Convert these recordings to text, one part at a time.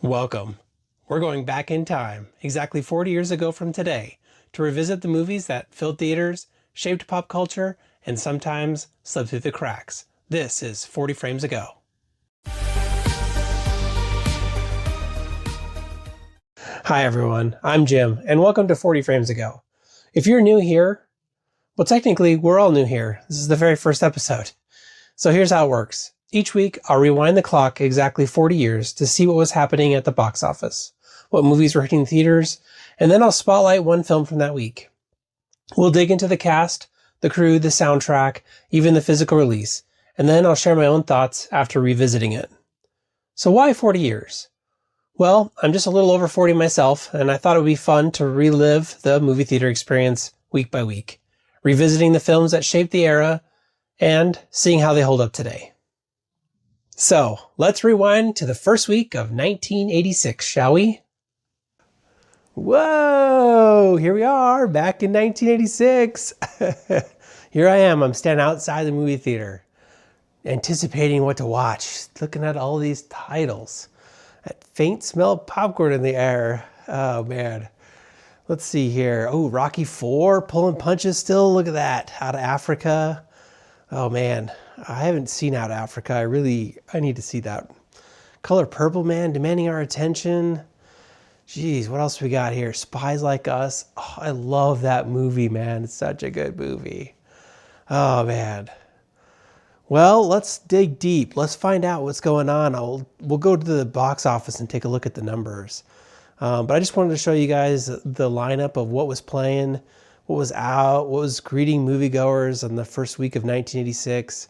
Welcome. We're going back in time, exactly 40 years ago from today, to revisit the movies that filled theaters, shaped pop culture, and sometimes slipped through the cracks. This is 40 Frames Ago. Hi everyone, I'm Jim, and welcome to 40 Frames Ago. If you're new here, well technically we're all new here. This is the very first episode. So here's how it works. Each week, I'll rewind the clock exactly 40 years to see what was happening at the box office, what movies were hitting theaters, and then I'll spotlight one film from that week. We'll dig into the cast, the crew, the soundtrack, even the physical release, and then I'll share my own thoughts after revisiting it. So why 40 years? Well, I'm just a little over 40 myself, and I thought it would be fun to relive the movie theater experience week by week, revisiting the films that shaped the era and seeing how they hold up today. So, let's rewind to the first week of 1986, shall we? Whoa! Here we are, back in 1986. Here I am, I'm standing outside the movie theater, anticipating what to watch, looking at all these titles. That faint smell of popcorn in the air. Oh man. Let's see here. Oh, Rocky IV, pulling punches still. Look at that. Out of Africa. Oh man, I haven't seen Out of Africa. I need to see that. Color Purple, man, demanding our attention. Jeez, what else we got here? Spies Like Us. Oh, I love that movie, man. It's such a good movie. Oh man. Well, let's dig deep. Let's find out what's going on. We'll go to the box office and take a look at the numbers. But I just wanted to show you guys the lineup of what was playing, what was out, what was greeting moviegoers in the first week of 1986.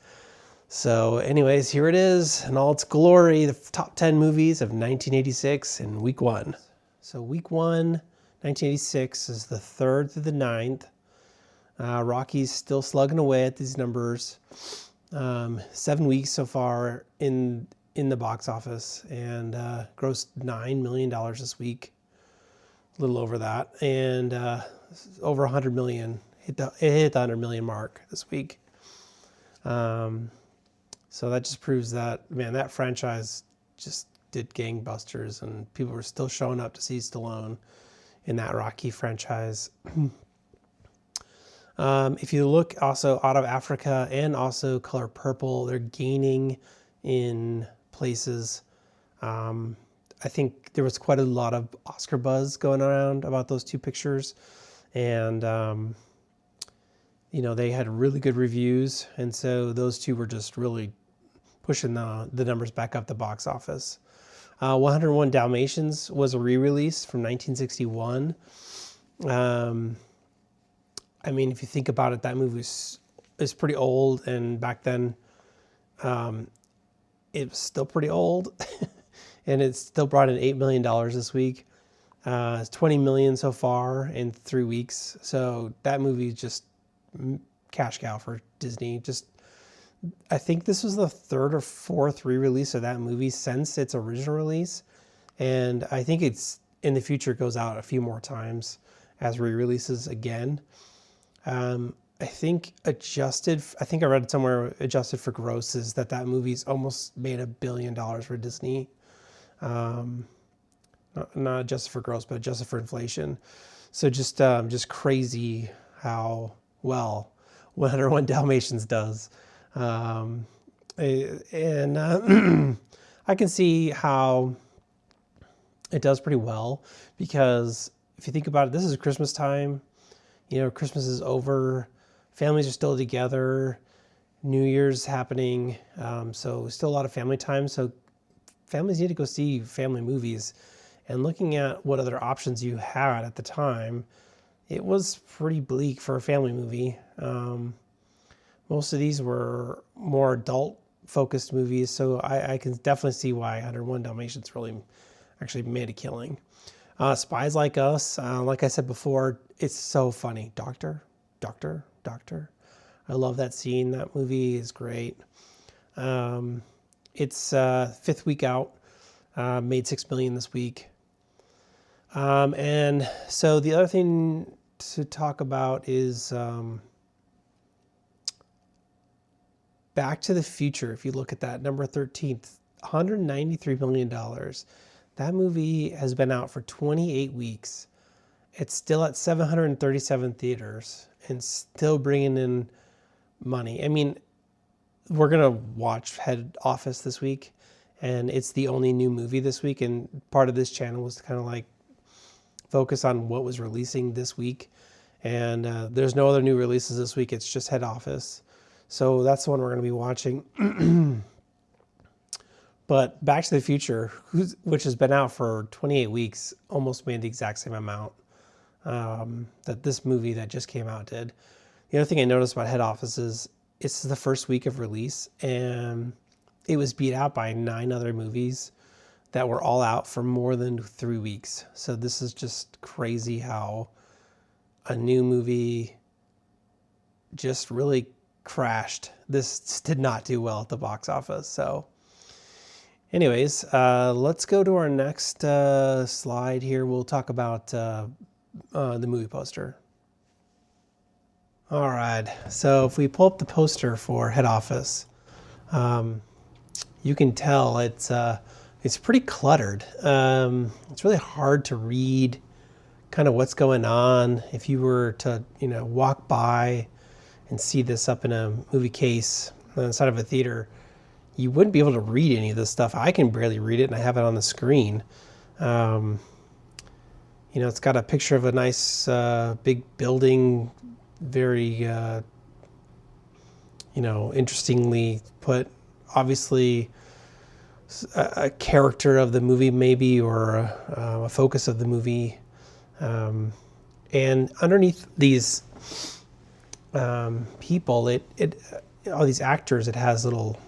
So anyways, here it is in all its glory, the top 10 movies of 1986 in week one. So week one, 1986 is the 3rd through the 9th. Rocky's still slugging away at these numbers. 7 weeks so far in the box office, and grossed $9 million this week, a little over that, and over 100 million. It hit the 100 million mark this week. So that just proves that, man, that franchise just did gangbusters, and people were still showing up to see Stallone in that Rocky franchise. If you look also Out of Africa and also Color Purple, they're gaining in places. I think there was quite a lot of Oscar buzz going around about those two pictures. And, they had really good reviews. And so those two were just really pushing the numbers back up the box office. 101 Dalmatians was a re-release from 1961. I mean, if you think about it, that movie is pretty old, and back then, it was still pretty old, and it still brought in $8 million this week. It's 20 million so far in 3 weeks. So that movie is just cash cow for Disney. I think this was the 3rd or 4th re-release of that movie since its original release, and I think it's in the future goes out a few more times as re-releases again. I think I read it somewhere, adjusted for grosses, that movie's almost made $1 billion for Disney. Not adjusted for gross, but adjusted for inflation. So just crazy how well 101 Dalmatians does. I can see how it does pretty well, because if you think about it, this is Christmas time. Christmas is over, families are still together, New Year's happening, so still a lot of family time. So families need to go see family movies. And looking at what other options you had at the time, it was pretty bleak for a family movie. Most of these were more adult-focused movies, so I can definitely see why 101 Dalmatians really actually made a killing. Spies Like Us, like I said before, it's so funny. Doctor. I love that scene. That movie is great. It's 5th week out, made $6 million this week. And so the other thing to talk about is Back to the Future. If you look at that, number 13th, $193 million. That movie has been out for 28 weeks. It's still at 737 theaters and still bringing in money. I mean, we're going to watch Head Office this week, and it's the only new movie this week. And part of this channel was to kind of like focus on what was releasing this week. And there's no other new releases this week. It's just Head Office. So that's the one we're going to be watching. But Back to the Future, which has been out for 28 weeks, almost made the exact same amount that this movie that just came out did. The other thing I noticed about Head Office is it's the first week of release, and it was beat out by 9 other movies that were all out for more than 3 weeks. So this is just crazy how a new movie just really crashed. This did not do well at the box office. So anyways, let's go to our next slide here. We'll talk about the movie poster. All right, so if we pull up the poster for Head Office, you can tell it's pretty cluttered. It's really hard to read kind of what's going on. If you were to, walk by and see this up in a movie case inside of a theater, you wouldn't be able to read any of this stuff. I can barely read it, and I have it on the screen. It's got a picture of a nice big building, very, interestingly put. Obviously, a character of the movie, maybe, or a focus of the movie. And underneath these people, all these actors, it has little,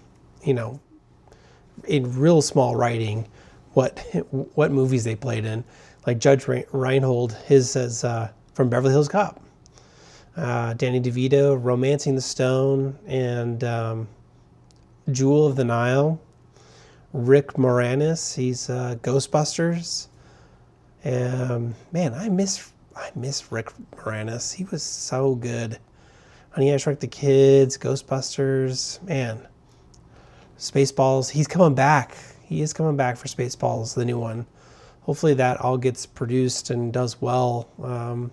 in real small writing, what movies they played in. Like Judge Reinhold, his says from Beverly Hills Cop. Danny DeVito, Romancing the Stone, and Jewel of the Nile. Rick Moranis, he's Ghostbusters. Man, I miss Rick Moranis. He was so good. Honey, I Shrunk the Kids, Ghostbusters, man. Spaceballs, he's coming back. He is coming back for Spaceballs, the new one. Hopefully that all gets produced and does well. I'm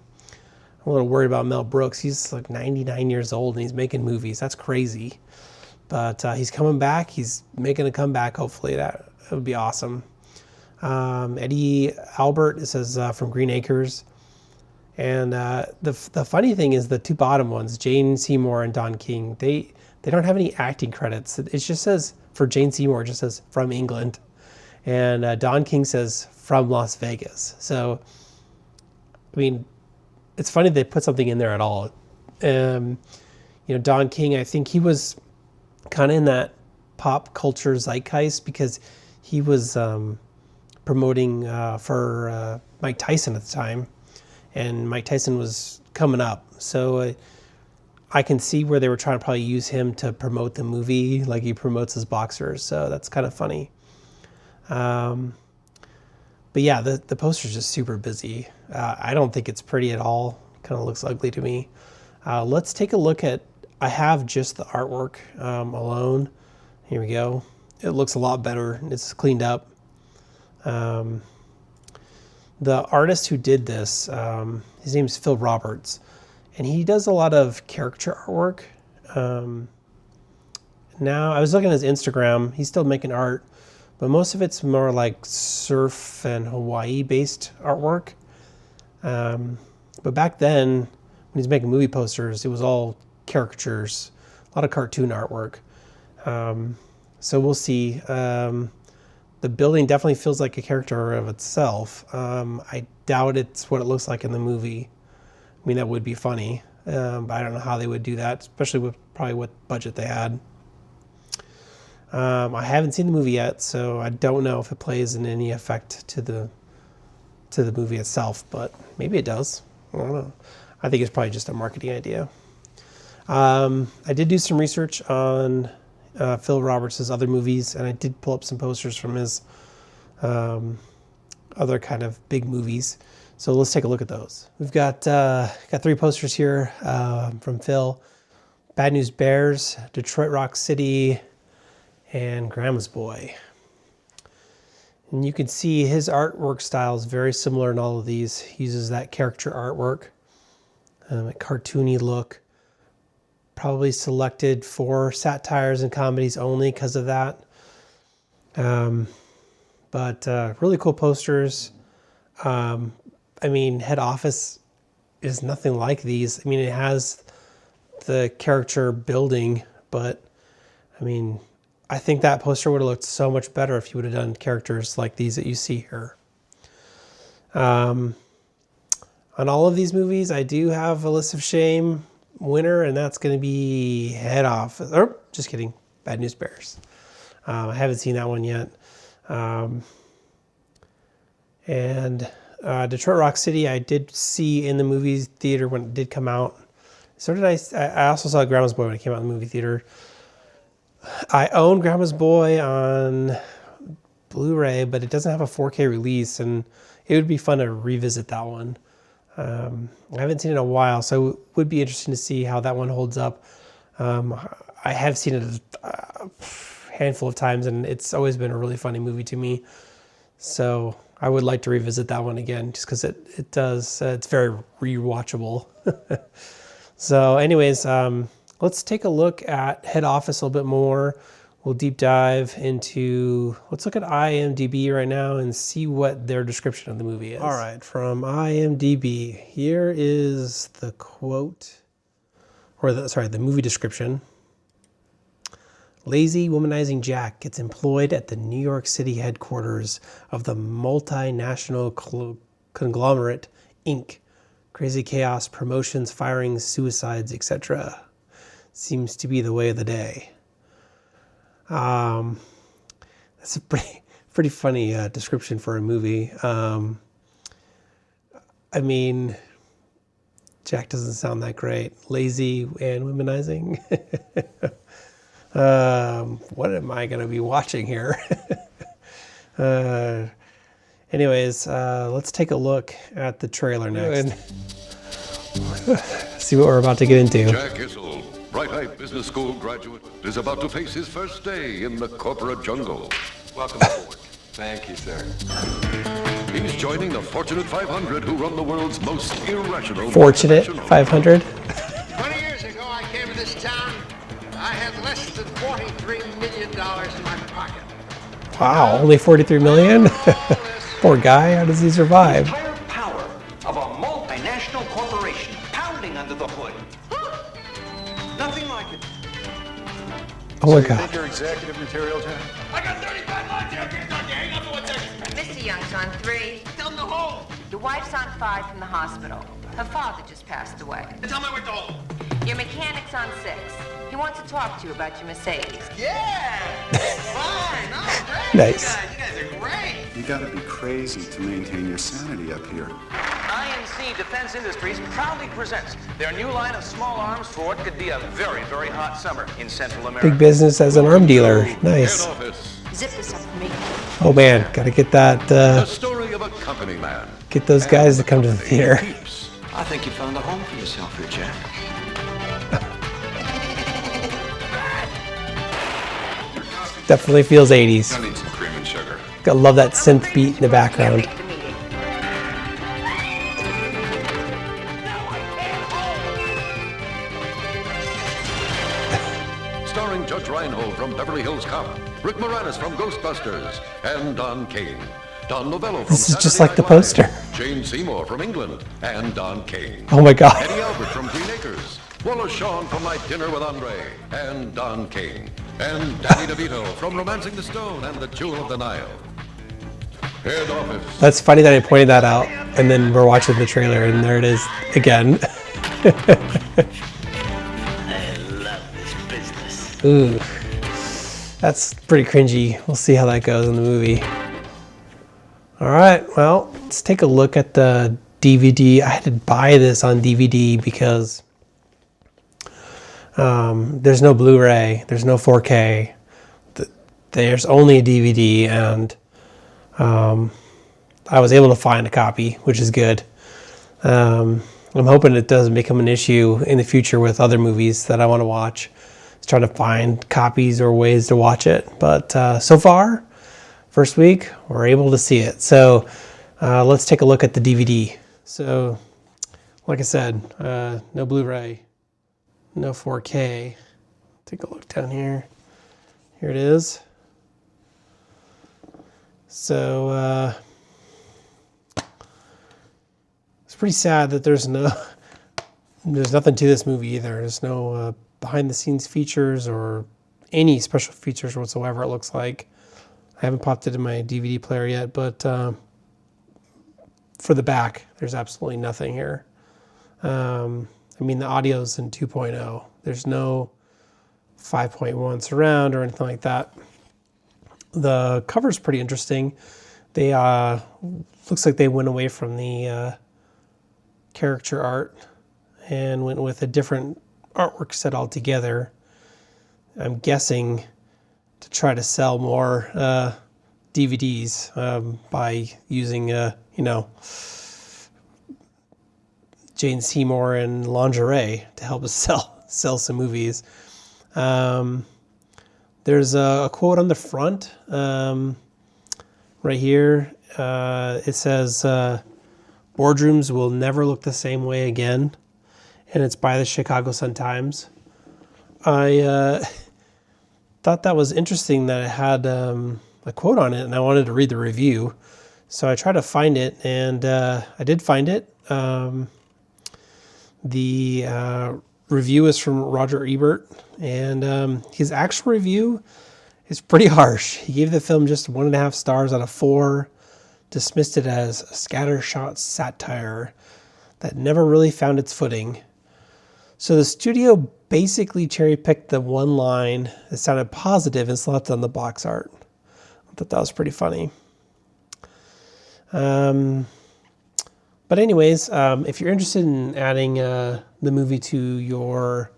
a little worried about Mel Brooks. He's like 99 years old and he's making movies. That's crazy. But he's coming back. He's making a comeback, hopefully. That would be awesome. Eddie Albert, it says from Green Acres. And the funny thing is the two bottom ones, Jane Seymour and Don King, they don't have any acting credits. It just says, for Jane Seymour, it just says from England. And Don King says from Las Vegas. So, I mean, it's funny they put something in there at all. Don King, I think he was kind of in that pop culture zeitgeist because he was promoting for Mike Tyson at the time, and Mike Tyson was coming up. So I can see where they were trying to probably use him to promote the movie, like he promotes his boxers. So that's kind of funny. But yeah, the poster's just super busy. I don't think it's pretty at all. Kind of looks ugly to me. Let's take a look at, I have just the artwork alone. Here we go. It looks a lot better. It's cleaned up. The artist who did this, his name is Phil Roberts, and he does a lot of caricature artwork. Now, I was looking at his Instagram. He's still making art, but most of it's more like surf and Hawaii-based artwork. But back then, when he's making movie posters, it was all caricatures, a lot of cartoon artwork. So we'll see. The building definitely feels like a character of itself. I doubt it's what it looks like in the movie. I mean, that would be funny, but I don't know how they would do that, especially with probably what budget they had. I haven't seen the movie yet, so I don't know if it plays in any effect to the movie itself, but maybe it does. I don't know. I think it's probably just a marketing idea. I did do some research on Phil Roberts' other movies, and I did pull up some posters from his other kind of big movies. So let's take a look at those. We've got 3 posters here from Phil. Bad News Bears, Detroit Rock City, and Grandma's Boy. And you can see his artwork style is very similar in all of these. He uses that caricature artwork, a cartoony look. Probably selected for satires and comedies only because of that. But really cool posters. I mean, Head Office is nothing like these. I mean, it has the character building, but I mean, I think that poster would have looked so much better if you would have done characters like these that you see here. On all of these movies, I do have a list of shame winner, and that's going to be Head Office. Oh, just kidding. Bad News Bears. I haven't seen that one yet. And Detroit Rock City, I did see in the movie theater when it did come out. So did I also saw Grandma's Boy when it came out in the movie theater. I own Grandma's Boy on Blu-ray, but it doesn't have a 4K release, and it would be fun to revisit that one. I haven't seen it in a while, so it would be interesting to see how that one holds up. I have seen it a handful of times, and it's always been a really funny movie to me. So I would like to revisit that one again, just because it does. It's very rewatchable. So, anyways, let's take a look at Head Office a little bit more. We'll deep dive into, let's look at IMDb right now and see what their description of the movie is. All right, from IMDb, here is the quote, or the movie description. Lazy, womanizing Jack gets employed at the New York City headquarters of the multinational conglomerate, Inc. Crazy chaos, promotions, firings, suicides, etc. Seems to be the way of the day. That's a pretty funny description for a movie. I mean, Jack doesn't sound that great. Lazy and womanizing. What am I going to be watching here? Anyways, let's take a look at the trailer next. See what we're about to get into. Jack Issel, Bright Business School graduate, is about to face his first day in the corporate jungle. Welcome aboard. Thank you, sir. He's joining the Fortunate 500 who run the world's most irrational... Fortunate 500? 20 years ago, I came to this town. I had less than $43 million in my pocket. Wow, only 43 million? Poor guy, how does he survive? The entire power of a multinational corporation pounding under the hood. Nothing like it. Oh my You God. think you're executive material, Jack? I got 35 lines here. I can't talk to you. Hang on for 1 second. Mr. Young's on 3. Tell them to hold. Your wife's on 5 from the hospital. Her father just passed away. Tell me what to hold. Your mechanic's on 6. He wants to talk to you about your Mercedes. Yeah. Fine. Oh, great. Nice. You guys are great. You gotta be crazy to maintain your sanity up here. INC Defense Industries proudly presents their new line of small arms for what could be a very, very hot summer in Central America. Big business as an arm dealer. Head Nice. Office, Zip this up for me. Oh man, gotta get that, the story of a company man. get those guys to come to the theater. Keeps. I think you found a home for yourself here, Jack. Definitely feels 80s. I need some cream and sugar. I love that synth beat in the background. Make the meeting. Starring Judge Reinhold from Beverly Hills Cop, Rick Moranis from Ghostbusters, and Don King. Don Novello from This is just Saturday like the Night Live, poster. Jane Seymour from England, and Don King. Oh my God. Eddie Albert from Green Acres, Wallace Shawn from My Dinner with Andre, and Don King. And Danny DeVito from Romancing the Stone and The Jewel of the Nile. Head Office. That's funny that I pointed that out, and then we're watching the trailer, and there it is again. I love this business. Ooh, that's pretty cringy. We'll see how that goes in the movie. All right, well, let's take a look at the DVD. I had to buy this on DVD because there's no Blu-ray, there's no 4K. There's only a DVD, and I was able to find a copy, which is good. I'm hoping it doesn't become an issue in the future with other movies that I want to watch. Just trying to find copies or ways to watch it. But so far first week, we're able to see it. So let's take a look at the DVD. So, like I said, no Blu-ray, no 4K. Take a look down here. Here it is. So it's pretty sad that there's nothing to this movie either. There's no behind-the-scenes features or any special features whatsoever, it looks like. I haven't popped it in my DVD player yet, but for the back, there's absolutely nothing here. I mean, the audio's in 2.0. There's no 5.1 surround or anything like that. The cover's pretty interesting. They looks like they went away from the caricature art and went with a different artwork set altogether. I'm guessing to try to sell more DVDs by using, Jane Seymour and lingerie to help us sell some movies. There's a quote on the front right here. It says, "Boardrooms will never look the same way again," and it's by the Chicago Sun-Times. I thought that was interesting that it had a quote on it, and I wanted to read the review. So I tried to find it, and I did find it. The review is from Roger Ebert, and his actual review is pretty harsh. He gave the film just 1.5 stars out of 4, dismissed it as a scattershot satire that never really found its footing. So the studio basically cherry-picked the one line that sounded positive and slapped on the box art. I thought that was pretty funny. But anyways, if you're interested in adding the movie to your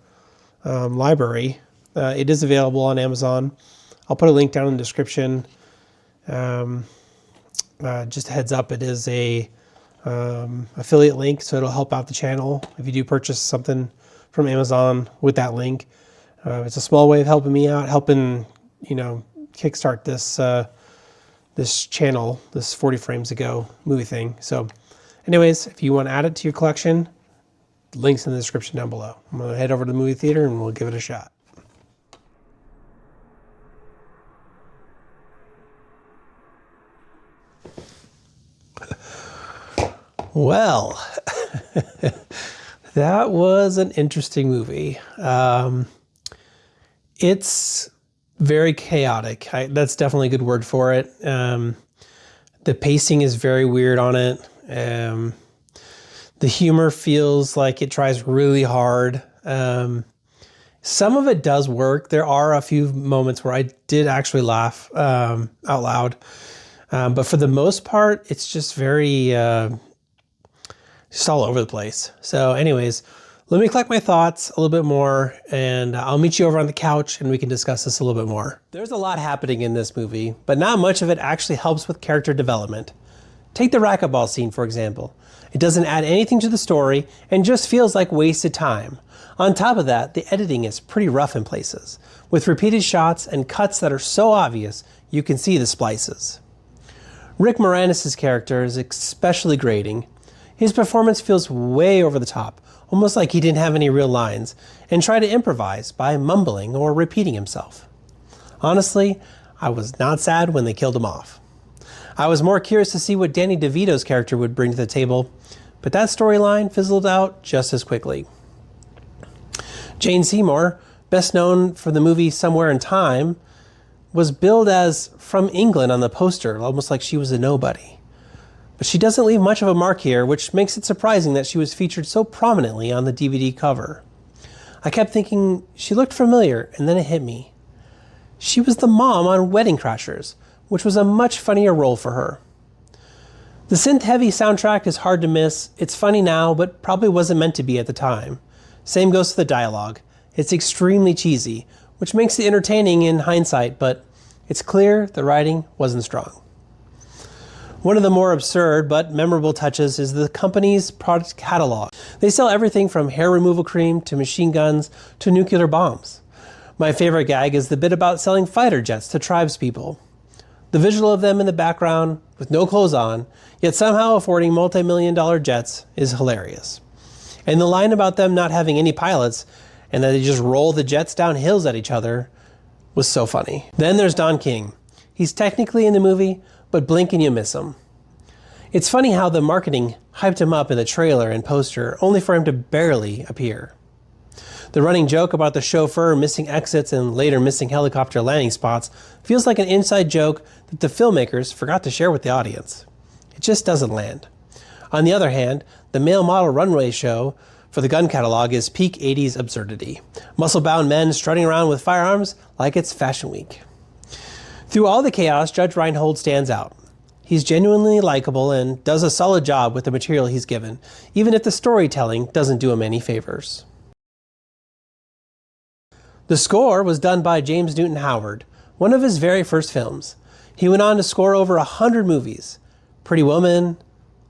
library, it is available on Amazon. I'll put a link down in the description. Just a heads up, it is a affiliate link, so it'll help out the channel if you do purchase something from Amazon with that link. It's a small way of helping me out, helping kickstart this channel, this 40 frames ago movie thing. So anyways, if you want to add it to your collection, links in the description down below. I'm going to head over to the movie theater and we'll give it a shot. Well, that was an interesting movie. It's very chaotic. That's definitely a good word for it. The pacing is very weird on it. The humor feels like it tries really hard. Some of it does work. There are a few moments where I did actually laugh out loud. But for the most part, it's just very just all over the place. So anyways, let me collect my thoughts a little bit more, and I'll meet you over on the couch and we can discuss this a little bit more. There's a lot happening in this movie, but not much of it actually helps with character development. Take the racquetball scene, for example. It doesn't add anything to the story and just feels like wasted time. On top of that, the editing is pretty rough in places, with repeated shots and cuts that are so obvious you can see the splices. Rick Moranis' character is especially grating. His performance feels way over the top, almost like he didn't have any real lines, and tried to improvise by mumbling or repeating himself. Honestly, I was not sad when they killed him off. I was more curious to see what Danny DeVito's character would bring to the table, but that storyline fizzled out just as quickly. Jane Seymour, best known for the movie Somewhere in Time, was billed as from England on the poster, almost like she was a nobody. But she doesn't leave much of a mark here, which makes it surprising that she was featured so prominently on the DVD cover. I kept thinking she looked familiar, and then it hit me. She was the mom on Wedding Crashers, which was a much funnier role for her. The synth-heavy soundtrack is hard to miss. It's funny now, but probably wasn't meant to be at the time. Same goes for the dialogue. It's extremely cheesy, which makes it entertaining in hindsight, but it's clear the writing wasn't strong. One of the more absurd but memorable touches is the company's product catalog. They sell everything from hair removal cream to machine guns to nuclear bombs. My favorite gag is the bit about selling fighter jets to tribespeople. The visual of them in the background with no clothes on, yet somehow affording multi-million-dollar jets is hilarious. And the line about them not having any pilots and that they just roll the jets down hills at each other was so funny. Then there's Don King. He's technically in the movie, but blink and you miss him. It's funny how the marketing hyped him up in the trailer and poster, only for him to barely appear. The running joke about the chauffeur missing exits and later missing helicopter landing spots feels like an inside joke that the filmmakers forgot to share with the audience. It just doesn't land. On the other hand, the male model runway show for the gun catalog is peak 80s absurdity. Muscle-bound men strutting around with firearms like it's Fashion Week. Through all the chaos, Judge Reinhold stands out. He's genuinely likable and does a solid job with the material he's given, even if the storytelling doesn't do him any favors. The score was done by James Newton Howard, one of his very first films. He went on to score over 100 movies: Pretty Woman,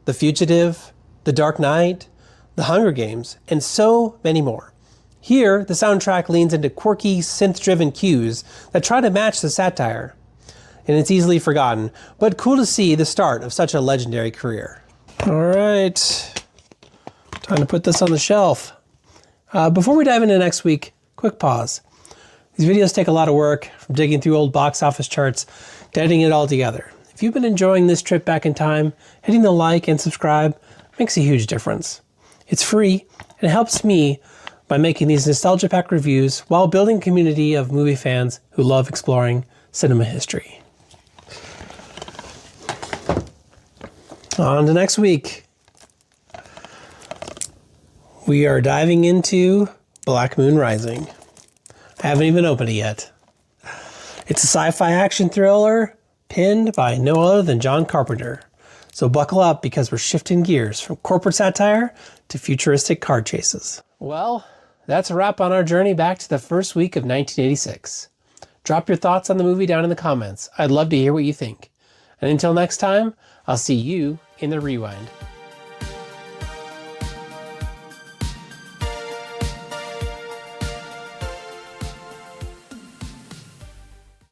The Fugitive, The Dark Knight, The Hunger Games, and so many more. Here, the soundtrack leans into quirky, synth-driven cues that try to match the satire. And it's easily forgotten, but cool to see the start of such a legendary career. All right, time to put this on the shelf. Before we dive into next week, quick pause. These videos take a lot of work, from digging through old box office charts to editing it all together. If you've been enjoying this trip back in time, hitting the like and subscribe makes a huge difference. It's free and it helps me by making these nostalgia-packed reviews while building a community of movie fans who love exploring cinema history. On to next week. We are diving into Black Moon Rising. I haven't even opened it yet. It's a sci-fi action thriller pinned by no other than John Carpenter. So buckle up because we're shifting gears from corporate satire to futuristic car chases. Well, that's a wrap on our journey back to the first week of 1986. Drop your thoughts on the movie down in the comments. I'd love to hear what you think. And until next time, I'll see you in the rewind.